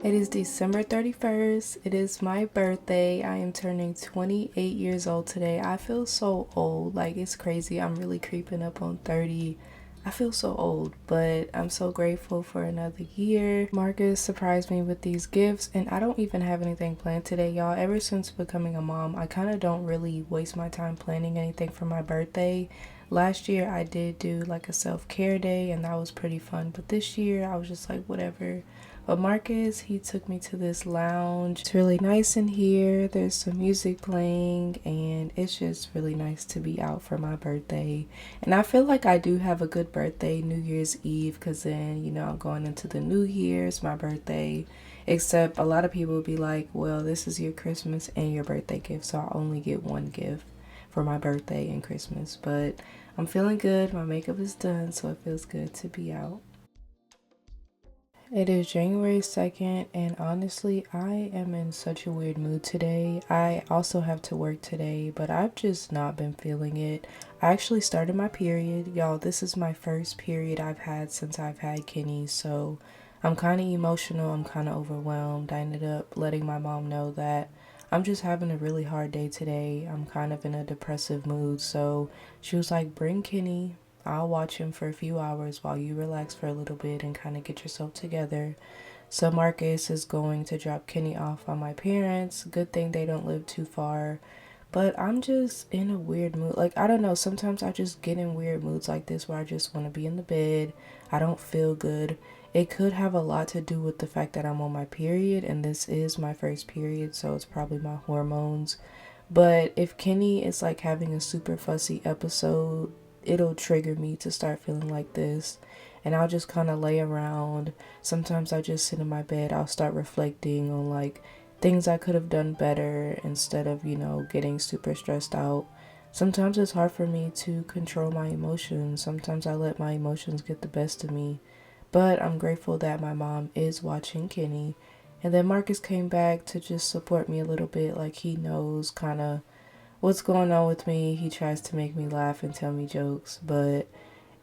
It is December 31st. It is my birthday. I am turning 28 years old today. I feel so old. Like, it's crazy. I'm really creeping up on 30. I feel so old, but I'm so grateful for another year. Marcus surprised me with these gifts, and I don't even have anything planned today, y'all. Ever since becoming a mom, I kind of don't really waste my time planning anything for my birthday. Last year, I did do like a self-care day, and that was pretty fun, but this year, I was just like, whatever. But Marcus, he took me to this lounge. It's really nice in here. There's some music playing, and it's just really nice to be out for my birthday. And I feel like I do have a good birthday, New Year's Eve, because then, I'm going into the new year. It's my birthday. Except a lot of people will be like, well, this is your Christmas and your birthday gift, so I only get one gift for my birthday and Christmas. But I'm feeling good. My makeup is done, so it feels good to be out. It is January 2nd, and honestly, I am in such a weird mood today. I also have to work today, but I've just not been feeling it. I actually started my period. Y'all, this is my first period I've had since I've had Kenny, so I'm kind of emotional. I'm kind of overwhelmed. I ended up letting my mom know that I'm just having a really hard day today. I'm kind of in a depressive mood, so she was like, bring Kenny. I'll watch him for a few hours while you relax for a little bit and kind of get yourself together. So Marcus is going to drop Kenny off on my parents. Good thing they don't live too far. But I'm just in a weird mood. Like, I don't know. Sometimes I just get in weird moods like this where I just want to be in the bed. I don't feel good. It could have a lot to do with the fact that I'm on my period, and this is my first period, so it's probably my hormones. But if Kenny is like having a super fussy episode, it'll trigger me to start feeling like this. And I'll just kind of lay around. Sometimes I just sit in my bed. I'll start reflecting on like things I could have done better instead of, getting super stressed out. Sometimes it's hard for me to control my emotions. Sometimes I let my emotions get the best of me. But I'm grateful that my mom is watching Kenny. And then Marcus came back to just support me a little bit. Like, he knows kind of what's going on with me. He tries to make me laugh and tell me jokes.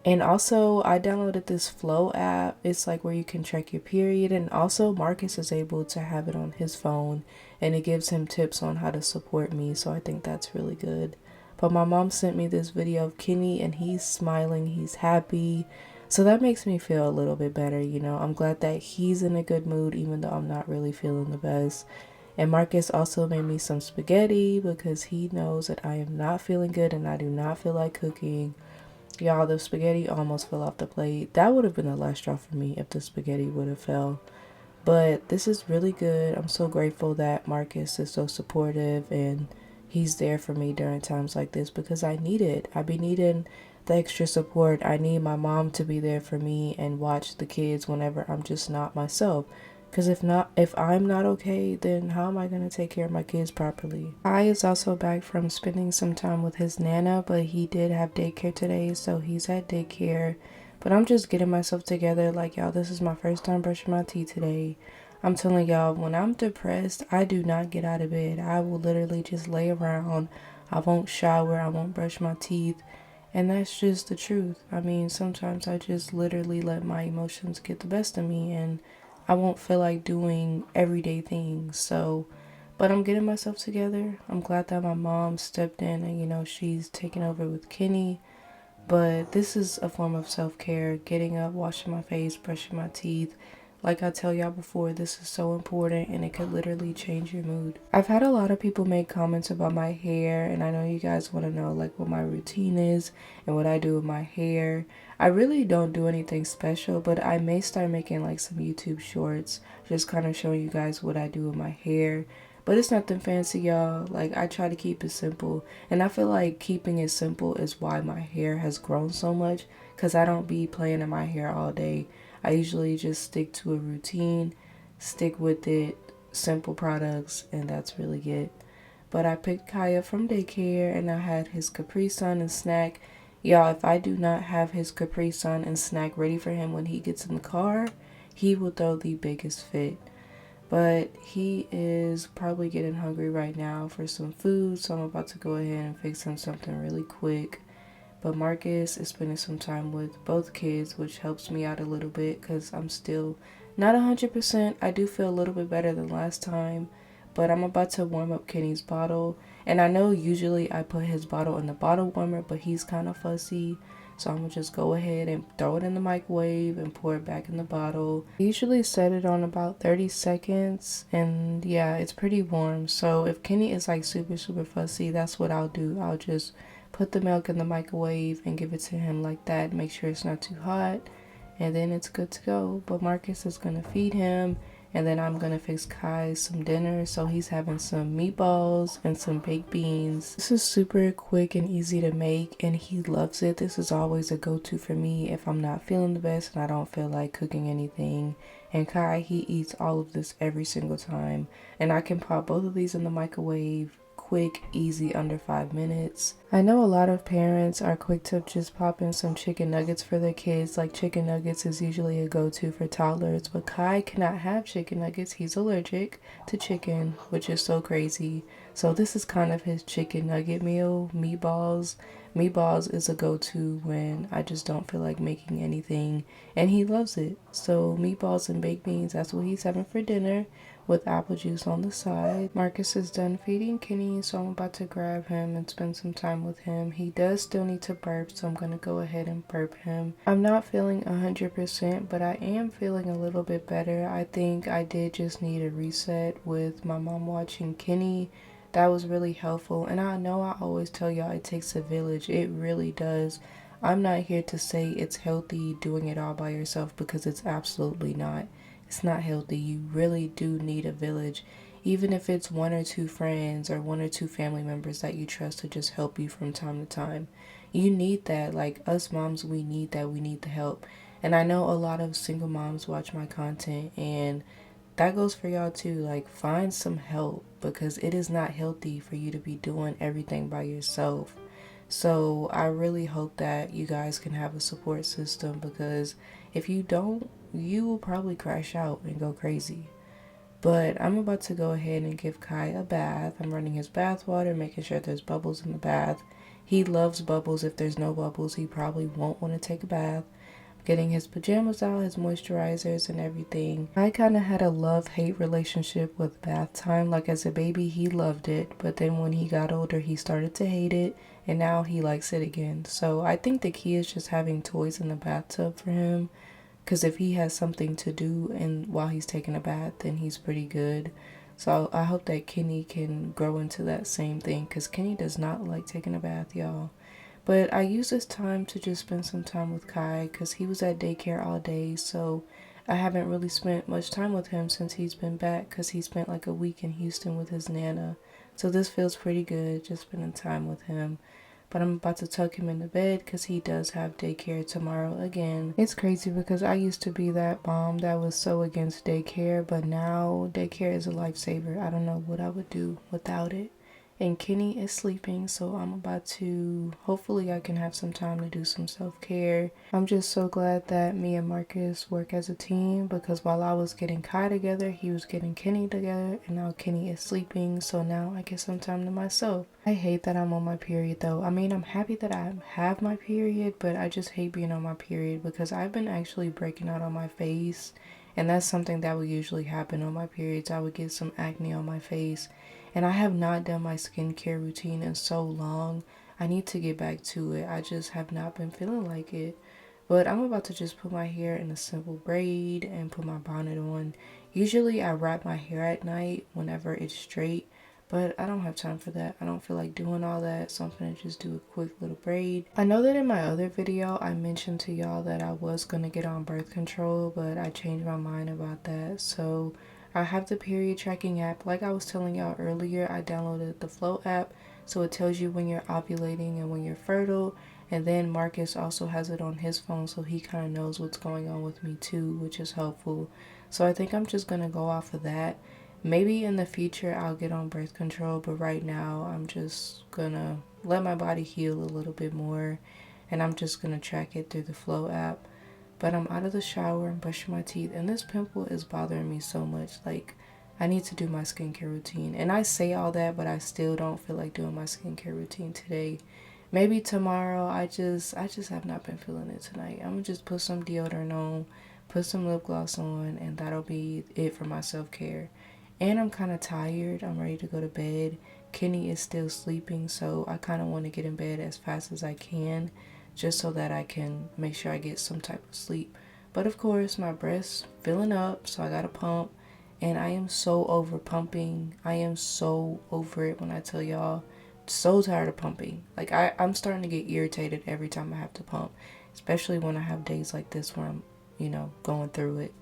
And also, I downloaded this Flow app. It's like where you can track your period. And also, Marcus is able to have it on his phone. And it gives him tips on how to support me. So I think that's really good. But my mom sent me this video of Kenny, and he's smiling. He's happy. So that makes me feel a little bit better. I'm glad that he's in a good mood, even though I'm not really feeling the best. And Marcus also made me some spaghetti because he knows that I am not feeling good and I do not feel like cooking. Y'all, the spaghetti almost fell off the plate. That would have been the last straw for me if the spaghetti would have fell. But this is really good. I'm so grateful that Marcus is so supportive and he's there for me during times like this because I need it. I be needing the extra support. I need my mom to be there for me and watch the kids whenever I'm just not myself. Because if I'm not okay, then how am I going to take care of my kids properly? I is also back from spending some time with his nana, but he did have daycare today, so he's at daycare. But I'm just getting myself together. Like, y'all, this is my first time brushing my teeth today. I'm telling y'all, when I'm depressed, I do not get out of bed. I will literally just lay around. I won't shower. I won't brush my teeth. And that's just the truth. I mean, sometimes I just literally let my emotions get the best of me and I won't feel like doing everyday things. So, but I'm getting myself together. I'm glad that my mom stepped in and, she's taking over with Kenny. But this is a form of self-care, getting up, washing my face, brushing my teeth. Like I tell y'all before, this is so important and it could literally change your mood. I've had a lot of people make comments about my hair, and I know you guys want to know like what my routine is and what I do with my hair. I really don't do anything special, but I may start making like some YouTube shorts, just kind of showing you guys what I do with my hair. But it's nothing fancy, y'all. Like, I try to keep it simple. And I feel like keeping it simple is why my hair has grown so much. Because I don't be playing in my hair all day. I usually just stick to a routine, stick with it, simple products, and that's really it. But I picked Kaya from daycare, and I had his Capri Sun and snack. Y'all, if I do not have his Capri Sun and snack ready for him when he gets in the car, he will throw the biggest fit. But he is probably getting hungry right now for some food, so I'm about to go ahead and fix him something really quick. But Marcus is spending some time with both kids, which helps me out a little bit because I'm still Not 100%. I do feel a little bit better than last time, but I'm about to warm up Kenny's bottle. And I know usually I put his bottle in the bottle warmer, but he's kind of fussy. So I'm going to just go ahead and throw it in the microwave and pour it back in the bottle. I usually set it on about 30 seconds, and yeah, it's pretty warm. So if Kenny is like super, super fussy, that's what I'll do. I'll just put the milk in the microwave and give it to him like that. Make sure it's not too hot, and then it's good to go. But Marcus is gonna feed him, and then I'm gonna fix Kai some dinner. So he's having some meatballs and some baked beans. This is super quick and easy to make, and he loves it. This is always a go-to for me if I'm not feeling the best and I don't feel like cooking anything. And Kai, he eats all of this every single time, and I can pop both of these in the microwave quick, easy, under 5 minutes. I know a lot of parents are quick to just pop in some chicken nuggets for their kids. Like, chicken nuggets is usually a go-to for toddlers, but Kai cannot have chicken nuggets. He's allergic to chicken, which is so crazy. So this is kind of his chicken nugget meal. Meatballs. Meatballs is a go-to when I just don't feel like making anything, and he loves it. So meatballs and baked beans, that's what he's having for dinner, with apple juice on the side. Marcus is done feeding Kenny, so I'm about to grab him and spend some time with him. He does still need to burp, so I'm gonna go ahead and burp him. I'm not feeling 100%, but I am feeling a little bit better. I think I did just need a reset with my mom watching Kenny. That was really helpful, and I know I always tell y'all it takes a village. It really does. I'm not here to say it's healthy doing it all by yourself, because it's absolutely not. It's not healthy. You really do need a village, even if it's one or two friends or one or two family members that you trust to just help you from time to time. You need that. Like, us moms, we need that. We need the help. And I know a lot of single moms watch my content, and that goes for y'all too. Like, find some help, because it is not healthy for you to be doing everything by yourself. So I really hope that you guys can have a support system, because if you don't, you will probably crash out and go crazy. But I'm about to go ahead and give Kai a bath. I'm running his bath water, making sure there's bubbles in the bath. He loves bubbles. If there's no bubbles, he probably won't want to take a bath. Getting his pajamas out, his moisturizers and everything. I kind of had a love-hate relationship with bath time. Like, as a baby, he loved it, but then when he got older, he started to hate it, and now he likes it again. So I think the key is just having toys in the bathtub for him, because if he has something to do and while he's taking a bath, then he's pretty good. So I hope that Kenny can grow into that same thing, because Kenny does not like taking a bath, y'all. But I use this time to just spend some time with Kai, because he was at daycare all day, so I haven't really spent much time with him since he's been back, because he spent like a week in Houston with his Nana. So this feels pretty good, just spending time with him. But I'm about to tuck him in the bed, because he does have daycare tomorrow again. It's crazy, because I used to be that mom that was so against daycare, but now daycare is a lifesaver. I don't know what I would do without it. And Kenny is sleeping, so I'm about to, hopefully I can have some time to do some self-care. I'm just so glad that me and Marcus work as a team, because while I was getting Kai together, he was getting Kenny together, and now Kenny is sleeping, so now I get some time to myself. I hate that I'm on my period though. I mean, I'm happy that I have my period, but I just hate being on my period, because I've been actually breaking out on my face, and that's something that would usually happen on my periods. I would get some acne on my face. And I have not done my skincare routine in so long. I need to get back to it. I just have not been feeling like it. But I'm about to just put my hair in a simple braid and put my bonnet on. Usually I wrap my hair at night whenever it's straight, but I don't have time for that. I don't feel like doing all that, so I'm gonna just do a quick little braid. I know that in my other video I mentioned to y'all that I was gonna get on birth control, but I changed my mind about that. So I have the period tracking app. Like I was telling y'all earlier, I downloaded the Flow app, so it tells you when you're ovulating and when you're fertile. And then Marcus also has it on his phone, so he kind of knows what's going on with me too, which is helpful. So I think I'm just gonna go off of that. Maybe in the future I'll get on birth control, but right now I'm just gonna let my body heal a little bit more, and I'm just gonna track it through the Flow app. But I'm out of the shower and brushing my teeth, and this pimple is bothering me so much. Like, I need to do my skincare routine. And I say all that, but I still don't feel like doing my skincare routine today. Maybe tomorrow. I just have not been feeling it tonight. I'm gonna just put some deodorant on, put some lip gloss on, and that'll be it for my self-care. And I'm kind of tired. I'm ready to go to bed. Kenny is still sleeping, so I kind of want to get in bed as fast as I can just so that I can make sure I get some type of sleep. But of course, my breast's filling up, so I got to pump. And I am so over pumping. I am so over it when I tell y'all. So tired of pumping. Like, I'm starting to get irritated every time I have to pump. Especially when I have days like this where I'm, going through it.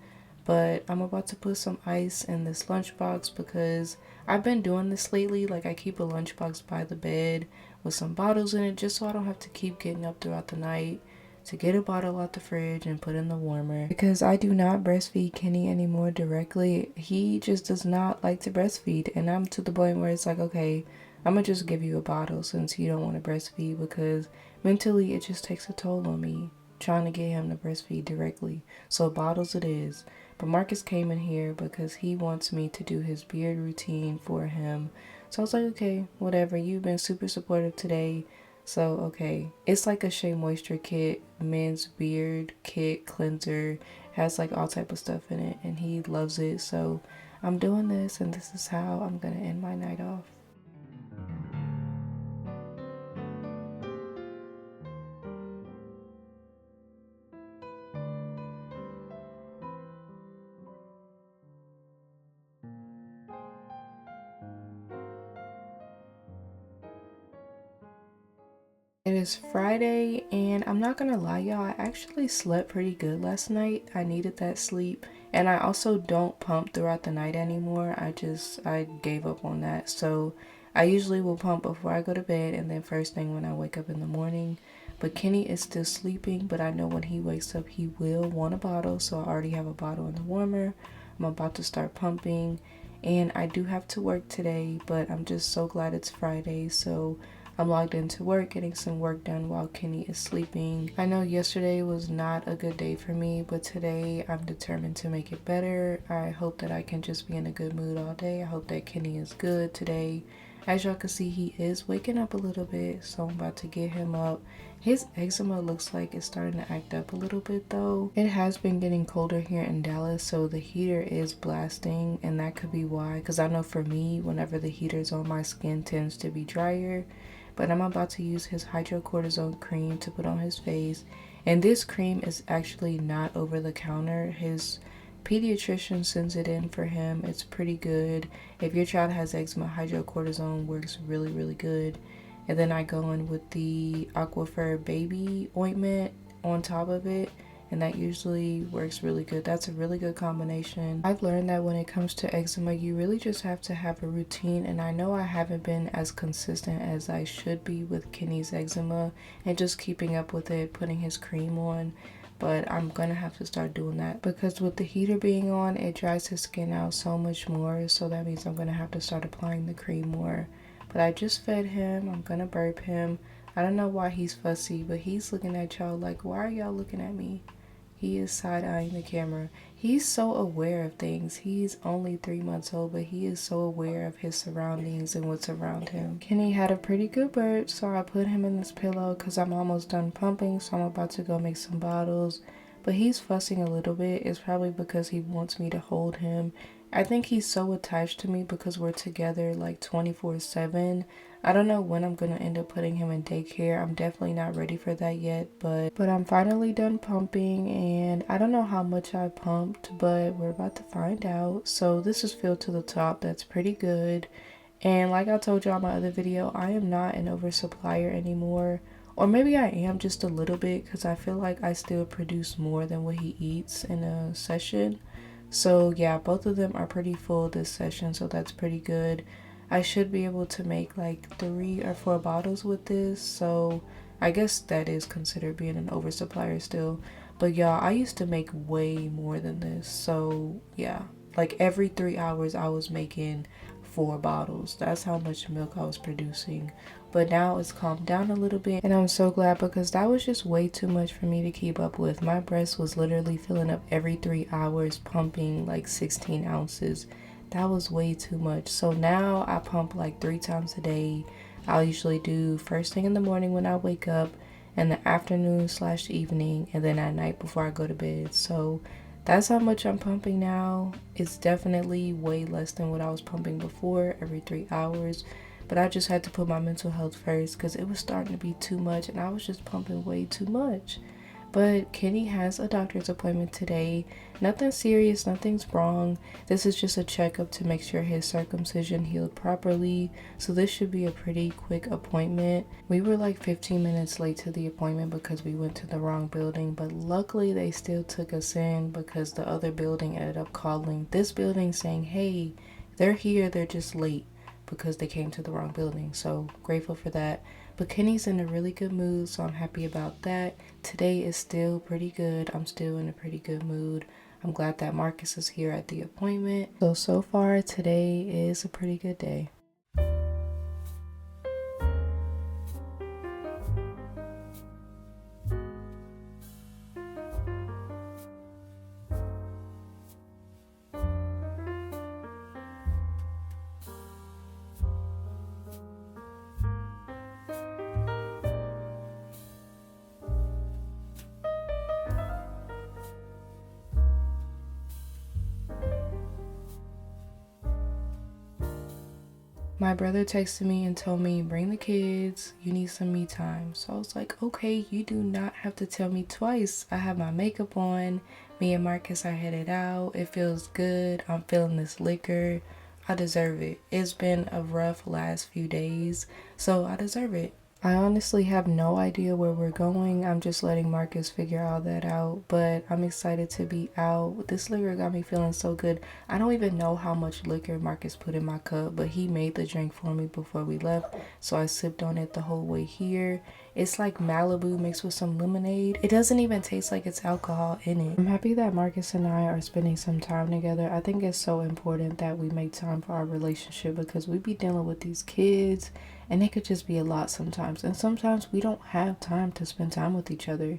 But I'm about to put some ice in this lunchbox because I've been doing this lately. Like, I keep a lunchbox by the bed with some bottles in it just so I don't have to keep getting up throughout the night to get a bottle out the fridge and put in the warmer. Because I do not breastfeed Kenny anymore directly. He just does not like to breastfeed. And I'm to the point where it's like, okay, I'm gonna just give you a bottle since you don't want to breastfeed, because mentally it just takes a toll on me trying to get him to breastfeed directly. So bottles it is. But Marcus came in here because he wants me to do his beard routine for him. So I was like, okay, whatever. You've been super supportive today. So, okay. It's like a Shea Moisture kit, men's beard kit, cleanser. Has like all type of stuff in it. And he loves it. So I'm doing this, and this is how I'm going to end my night off. It is Friday, and I'm not gonna lie, y'all, I actually slept pretty good last night. I needed that sleep, and I also don't pump throughout the night anymore. I gave up on that. So I usually will pump before I go to bed and then first thing when I wake up in the morning. But Kenny is still sleeping, but I know when he wakes up he will want a bottle, so I already have a bottle in the warmer. I'm about to start pumping, and I do have to work today, but I'm just so glad it's Friday. So I'm logged into work, getting some work done while Kenny is sleeping. I know yesterday was not a good day for me, but today I'm determined to make it better. I hope that I can just be in a good mood all day. I hope that Kenny is good today. As y'all can see, he is waking up a little bit, so I'm about to get him up. His eczema looks like it's starting to act up a little bit though. It has been getting colder here in Dallas, so the heater is blasting, and that could be why. Because I know for me, whenever the heater's on, my skin tends to be drier. But I'm about to use his hydrocortisone cream to put on his face. And this cream is actually not over the counter. His pediatrician sends it in for him. It's pretty good. If your child has eczema, hydrocortisone works really, really good. And then I go in with the Aquifer baby ointment on top of it, and that usually works really good. That's a really good combination. I've learned that when it comes to eczema, you really just have to have a routine, and I know I haven't been as consistent as I should be with Kenny's eczema and just keeping up with it, putting his cream on. But I'm gonna have to start doing that because with the heater being on, it dries his skin out so much more. So that means I'm gonna have to start applying the cream more. But I just fed him. I'm gonna burp him. I don't know why he's fussy, but he's looking at y'all like, why are y'all looking at me? He is side-eyeing the camera. He's so aware of things. He's only 3 months old, but he is so aware of his surroundings and what's around him. Kenny had a pretty good burp, so I put him in this pillow because I'm almost done pumping, so I'm about to go make some bottles. But he's fussing a little bit. It's probably because he wants me to hold him. I think he's so attached to me because we're together like 24/7. I don't know when I'm gonna end up putting him in daycare. I'm definitely not ready for that yet, but I'm finally done pumping, and I don't know how much I pumped, but we're about to find out. So this is filled to the top. That's pretty good. And like I told y'all in my other video, I am not an oversupplier anymore. Or maybe I am just a little bit, because I feel like I still produce more than what he eats in a session. So yeah, both of them are pretty full this session, so that's pretty good. I should be able to make like 3 or 4 bottles with this, so I guess that is considered being an oversupplier still. But y'all, I used to make way more than this, so yeah, like every 3 hours I was making 4 bottles. That's how much milk I was producing. But now it's calmed down a little bit, and I'm so glad because that was just way too much for me to keep up with. My breast was literally filling up every 3 hours, pumping like 16 ounces. That was way too much. So now I pump like 3 times a day. I'll usually do first thing in the morning when I wake up, and the afternoon/evening, and then at night before I go to bed. So That's how much I'm pumping now. It's definitely way less than what I was pumping before, every 3 hours. But I just had to put my mental health first because it was starting to be too much and I was just pumping way too much. But Kenny has a doctor's appointment today. Nothing serious, nothing's wrong. This is just a checkup to make sure his circumcision healed properly. So this should be a pretty quick appointment. We were like 15 minutes late to the appointment because we went to the wrong building, but luckily they still took us in because the other building ended up calling this building saying, hey, they're here, they're just late because they came to the wrong building. So grateful for that. But Kenny's in a really good mood, so I'm happy about that. Today is still pretty good. I'm still in a pretty good mood. I'm glad that Marcus is here at the appointment. So far today is a pretty good day. My brother texted me and told me, bring the kids, you need some me time. So I was like, okay, you do not have to tell me twice. I have my makeup on. Me and Marcus are headed out. It feels good. I'm feeling this liquor. I deserve it. It's been a rough last few days, so I deserve it. I honestly have no idea where we're going. I'm just letting Marcus figure all that out, but I'm excited to be out. This liquor got me feeling so good. I don't even know how much liquor Marcus put in my cup, but he made the drink for me before we left, so I sipped on it the whole way here. It's like Malibu mixed with some lemonade. It doesn't even taste like it's alcohol in it. I'm happy that Marcus and I are spending some time together. I think it's so important that we make time for our relationship because we be dealing with these kids and it could just be a lot sometimes. And sometimes we don't have time to spend time with each other.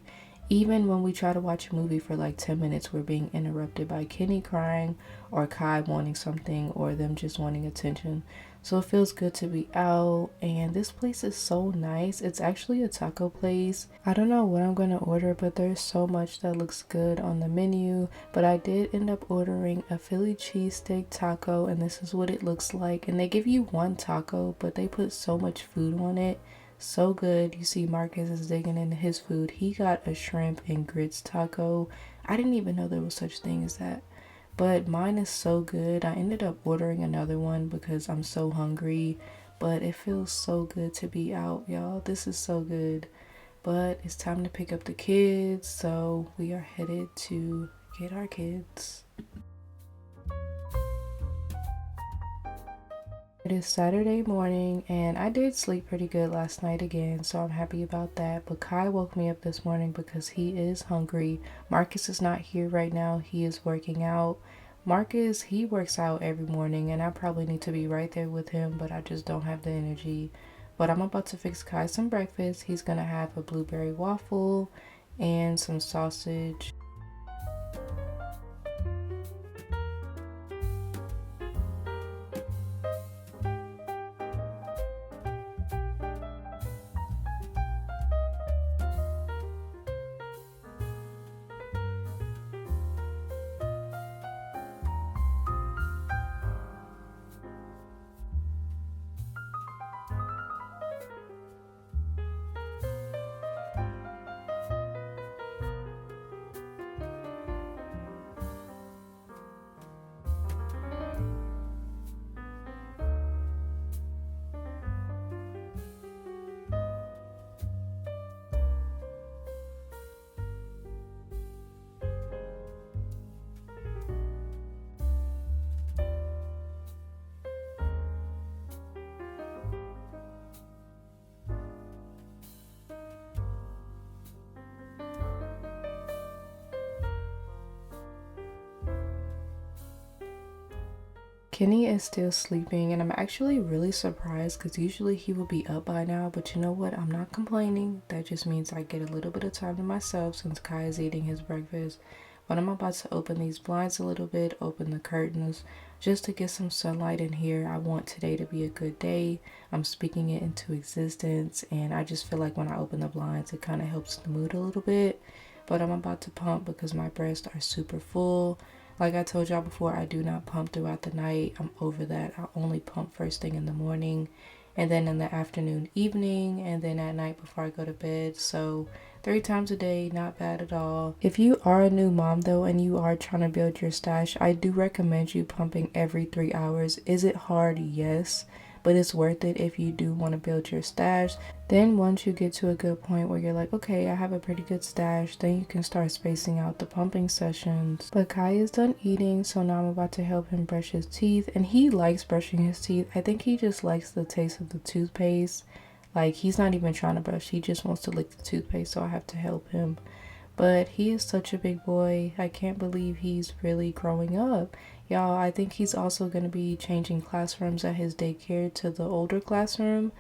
Even when we try to watch a movie for like 10 minutes, we're being interrupted by Kenny crying or Kai wanting something or them just wanting attention. So it feels good to be out, and this place is so nice. It's actually a taco place. I don't know what I'm gonna order, but there's so much that looks good on the menu. But I did end up ordering a Philly cheesesteak taco, and this is what it looks like. And they give you one taco, but they put so much food on it. So good. You see Marcus is digging into his food. He got a shrimp and grits taco. I didn't even know there was such thing as that. But mine is so good. I ended up ordering another one because I'm so hungry. But it feels so good to be out, y'all. This is so good. But it's time to pick up the kids. So we are headed to get our kids. It is Saturday morning and I did sleep pretty good last night again, so I'm happy about that. But Kai woke me up this morning because he is hungry. Marcus is not here right now. He is working out. Marcus, he works out every morning and I probably need to be right there with him, but I just don't have the energy. But I'm about to fix Kai some breakfast. He's gonna have a blueberry waffle and some sausage. Kenny is still sleeping and I'm actually really surprised because usually he would be up by now, but you know what? I'm not complaining. That just means I get a little bit of time to myself since Kai is eating his breakfast. But I'm about to open these blinds a little bit, open the curtains just to get some sunlight in here. I want today to be a good day. I'm speaking it into existence and I just feel like when I open the blinds, it kind of helps the mood a little bit. but I'm about to pump because my breasts are super full. Like I told y'all before, I do not pump throughout the night. I'm over that. I only pump first thing in the morning, and then in the afternoon, evening, and then at night before I go to bed. So 3 times a day, not bad at all. If you are a new mom though and you are trying to build your stash, I do recommend you pumping every 3 hours. Is it hard? Yes, but it's worth it if you do want to build your stash. Then once you get to a good point where you're like, okay, I have a pretty good stash, then you can start spacing out the pumping sessions. But Kai is done eating, so now I'm about to help him brush his teeth, and he likes brushing his teeth. I think he just likes the taste of the toothpaste. Like, he's not even trying to brush, he just wants to lick the toothpaste, so I have to help him. But he is such a big boy. I can't believe he's really growing up. Y'all, I think he's also going to be changing classrooms at his daycare to the older classroom.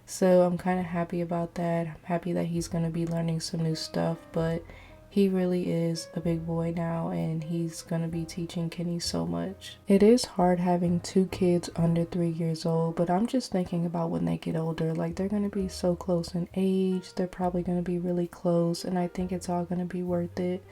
So I'm kind of happy about that. I'm happy that he's going to be learning some new stuff. But he really is a big boy now, and he's going to be teaching Kenny so much. It is hard having 2 kids under 3 years old, but I'm just thinking about when they get older. Like, they're going to be so close in age. They're probably going to be really close, and I think it's all going to be worth it.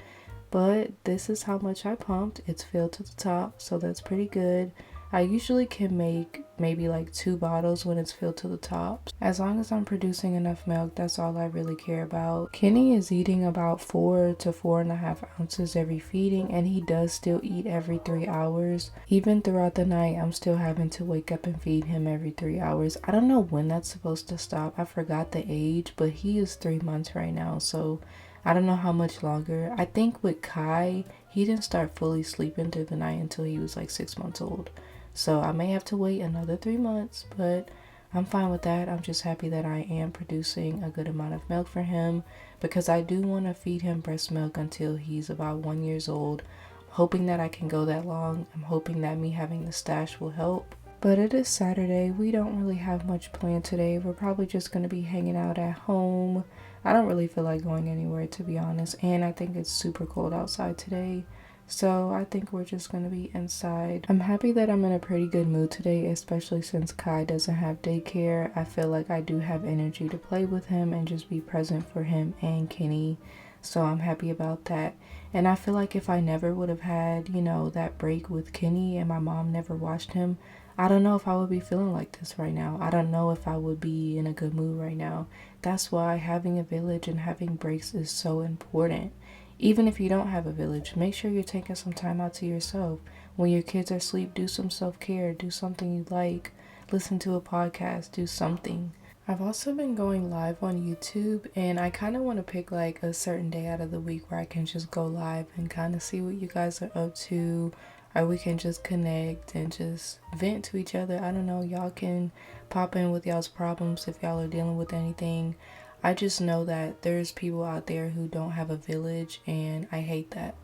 But this is how much I pumped. It's filled to the top, so that's pretty good. I usually can make maybe like 2 bottles when it's filled to the top. As long as I'm producing enough milk, that's all I really care about. Kenny is eating about 4 to 4.5 ounces every feeding, and he does still eat every 3 hours. Even throughout the night, I'm still having to wake up and feed him every 3 hours. I don't know when that's supposed to stop. I forgot the age, but he is 3 months right now, so I don't know how much longer. I think with Kai, he didn't start fully sleeping through the night until he was like 6 months old. So I may have to wait another 3 months, but I'm fine with that. I'm just happy that I am producing a good amount of milk for him, because I do want to feed him breast milk until he's about 1 year old. I'm hoping that I can go that long. I'm hoping that me having the stash will help. But it is Saturday. We don't really have much planned today. We're probably just going to be hanging out at home. I don't really feel like going anywhere, to be honest. And I think it's super cold outside today. So I think we're just going to be inside. I'm happy that I'm in a pretty good mood today, especially since Kai doesn't have daycare. I feel like I do have energy to play with him and just be present for him and Kenny. So I'm happy about that. And I feel like if I never would have had, that break with Kenny and my mom never watched him, I don't know if I would be feeling like this right now. I don't know if I would be in a good mood right now. That's why having a village and having breaks is so important. Even if you don't have a village, make sure you're taking some time out to yourself. When your kids are asleep, do some self-care, do something you like, listen to a podcast, do something. I've also been going live on YouTube, and I kind of want to pick like a certain day out of the week where I can just go live and kind of see what you guys are up to, or we can just connect and just vent to each other. I don't know, y'all can pop in with y'all's problems if y'all are dealing with anything. I just know that there's people out there who don't have a village, and I hate that.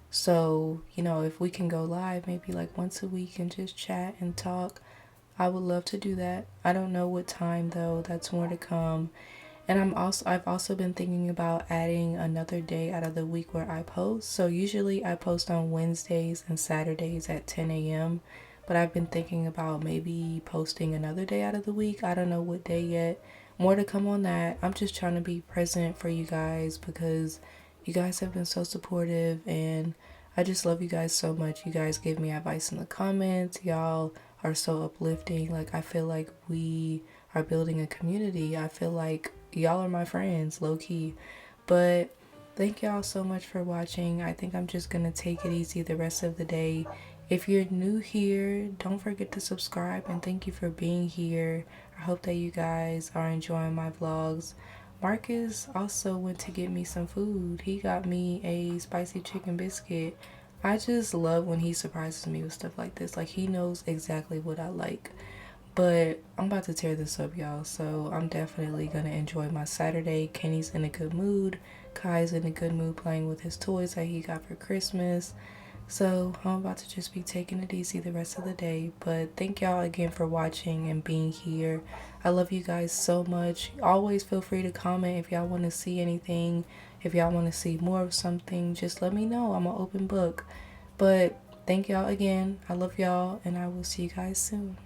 So, if we can go live maybe like once a week and just chat and talk, I would love to do that. I don't know what time though, that's more to come. And I've also been thinking about adding another day out of the week where I post. So usually I post on Wednesdays and Saturdays at 10 a.m. But I've been thinking about maybe posting another day out of the week. I don't know what day yet. More to come on that. I'm just trying to be present for you guys because you guys have been so supportive, and I just love you guys so much. You guys give me advice in the comments. Y'all are so uplifting. Like, I feel like we are building a community. I feel like y'all are my friends, low key. But thank y'all so much for watching. I think I'm just gonna take it easy the rest of the day. If you're new here, don't forget to subscribe, and thank you for being here. I hope that you guys are enjoying my vlogs. Marcus also went to get me some food. He got me a spicy chicken biscuit. I just love when he surprises me with stuff like this. Like, he knows exactly what I like. But I'm about to tear this up, y'all. So I'm definitely going to enjoy my Saturday. Kenny's in a good mood. Kai's in a good mood playing with his toys that he got for Christmas. So I'm about to just be taking it easy the rest of the day. But thank y'all again for watching and being here. I love you guys so much. Always feel free to comment if y'all want to see anything. If y'all want to see more of something, just let me know. I'm an open book. But thank y'all again. I love y'all, and I will see you guys soon.